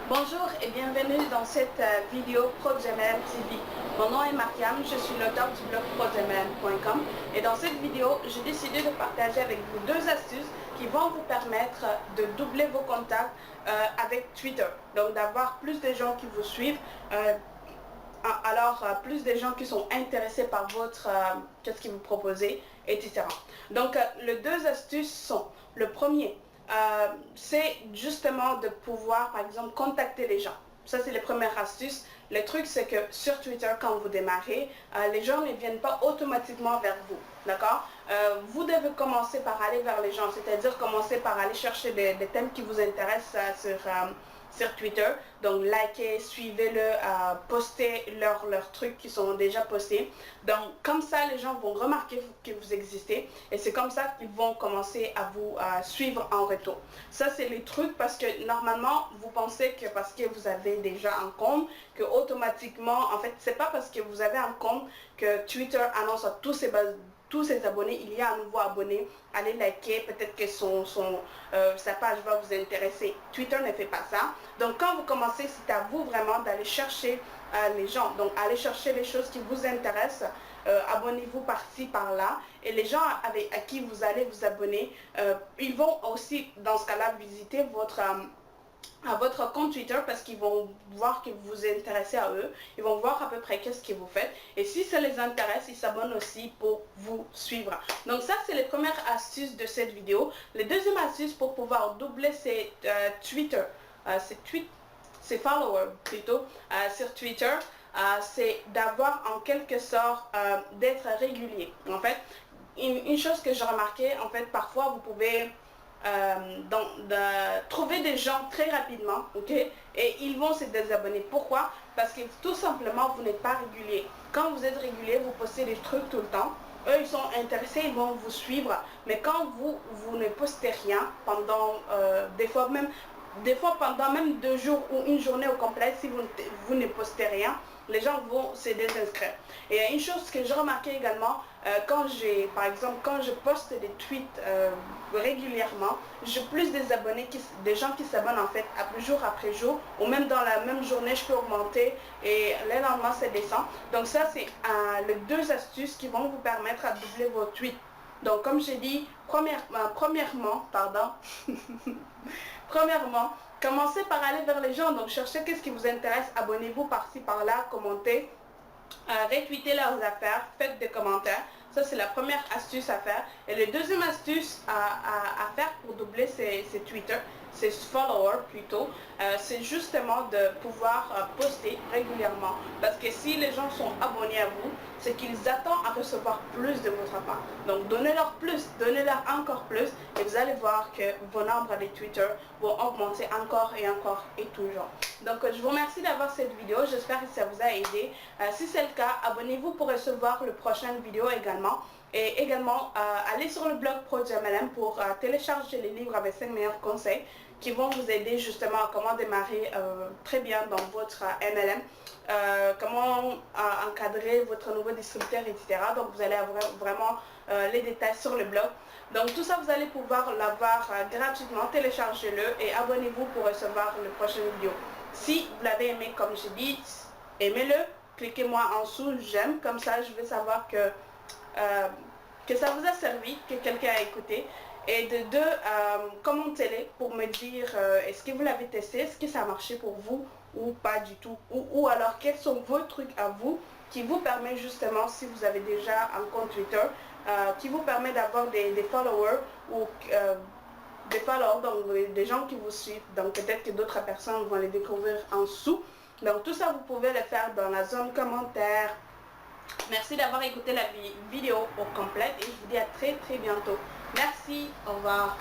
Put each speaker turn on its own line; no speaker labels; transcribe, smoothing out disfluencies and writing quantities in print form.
Bonjour et bienvenue dans cette vidéo ProGML TV. Mon nom est Mariam, je suis l'auteur du blog ProGML.com et dans cette vidéo, j'ai décidé de partager avec vous deux astuces qui vont vous permettre de doubler vos contacts avec Twitter. Donc d'avoir plus de gens qui vous suivent, plus de gens qui sont intéressés par votre qu'est-ce que vous proposez, etc. Donc les deux astuces sont, le premier, c'est justement de pouvoir, par exemple, contacter les gens. Ça, c'est les premières astuces. Le truc, c'est que sur Twitter, quand vous démarrez, les gens ne viennent pas automatiquement vers vous. D'accord? Vous devez commencer par aller vers les gens, c'est-à-dire commencer par aller chercher des thèmes qui vous intéressent sur Twitter. Donc, likez, suivez-le, postez leurs trucs qui sont déjà postés. Donc, comme ça, les gens vont remarquer que vous existez et c'est comme ça qu'ils vont commencer à vous suivre en retour. Ça, c'est les trucs parce que normalement, vous pensez que parce que vous avez déjà un compte, que automatiquement, en fait, c'est pas parce que vous avez un compte que Twitter annonce à tous ses abonnés, il y a un nouveau abonné, allez liker, peut-être que sa page va vous intéresser. Twitter ne fait pas ça. Donc quand vous commencez, c'est à vous vraiment d'aller chercher les gens, donc allez chercher les choses qui vous intéressent, abonnez-vous par-ci, par-là, et les gens à qui vous allez vous abonner, ils vont aussi, dans ce cas-là, visiter à votre compte Twitter parce qu'ils vont voir que vous vous intéressez à eux, ils vont voir à peu près qu'est-ce que vous faites et si ça les intéresse, ils s'abonnent aussi pour vous suivre. Donc ça, c'est les premières astuces de cette vidéo. Les deuxième astuce pour pouvoir doubler ses Twitter, ses followers plutôt sur Twitter, c'est d'avoir en quelque sorte d'être régulier. En fait, une chose que j'ai remarqué, en fait, parfois vous pouvez trouver des gens très rapidement, ok, et ils vont se désabonner. Pourquoi? Parce que tout simplement vous n'êtes pas régulier. Quand vous êtes régulier, vous postez des trucs tout le temps, eux ils sont intéressés, ils vont vous suivre, mais quand vous ne postez rien pendant des fois pendant même 2 jours ou une journée au complet, si vous ne postez rien, les gens vont se désinscrire. Et une chose que j'ai remarqué également, par exemple, quand je poste des tweets régulièrement, j'ai plus des gens qui s'abonnent en fait jour après jour, ou même dans la même journée, je peux augmenter et le lendemain, ça descend. Donc ça, c'est les deux astuces qui vont vous permettre à doubler vos tweets. Donc comme j'ai dit, premièrement, premièrement, commencez par aller vers les gens, donc cherchez qu'est-ce qui vous intéresse, abonnez-vous par-ci par-là, commentez, retweetez leurs affaires, faites des commentaires. Ça, c'est la première astuce à faire. Et la deuxième astuce à faire pour doubler ses Twitter, ses followers plutôt, c'est justement de pouvoir poster régulièrement. Parce que si les gens sont abonnés à vous, c'est qu'ils attendent à recevoir plus de votre part. Donc donnez-leur plus, donnez-leur encore plus et vous allez voir que vos nombres de Twitter vont augmenter encore et toujours. Donc je vous remercie d'avoir cette vidéo, j'espère que ça vous a aidé. Si c'est le cas, abonnez-vous pour recevoir le prochain vidéo également. Et également, allez sur le blog ProGMLM pour télécharger les livres avec 5 meilleurs conseils qui vont vous aider justement à comment démarrer très bien dans votre MLM, comment encadrer votre nouveau distributeur, etc. Donc vous allez avoir vraiment les détails sur le blog. Donc tout ça, vous allez pouvoir l'avoir gratuitement, téléchargez-le et abonnez-vous pour recevoir les prochaines vidéos. Si vous l'avez aimé, comme j'ai dit, aimez-le, cliquez-moi en dessous, j'aime, comme ça je vais savoir que ça vous a servi, que quelqu'un a écouté. Et de deux, commentez-les pour me dire est-ce que vous l'avez testé, est-ce que ça a marché pour vous ou pas du tout. Ou alors quels sont vos trucs à vous qui vous permet justement, si vous avez déjà un compte Twitter, qui vous permet d'avoir des followers ou des followers, donc des gens qui vous suivent. Donc peut-être que d'autres personnes vont les découvrir en dessous. Donc tout ça, vous pouvez le faire dans la zone commentaire. Merci d'avoir écouté la vidéo au complet et je vous dis à très bientôt. Merci, au revoir.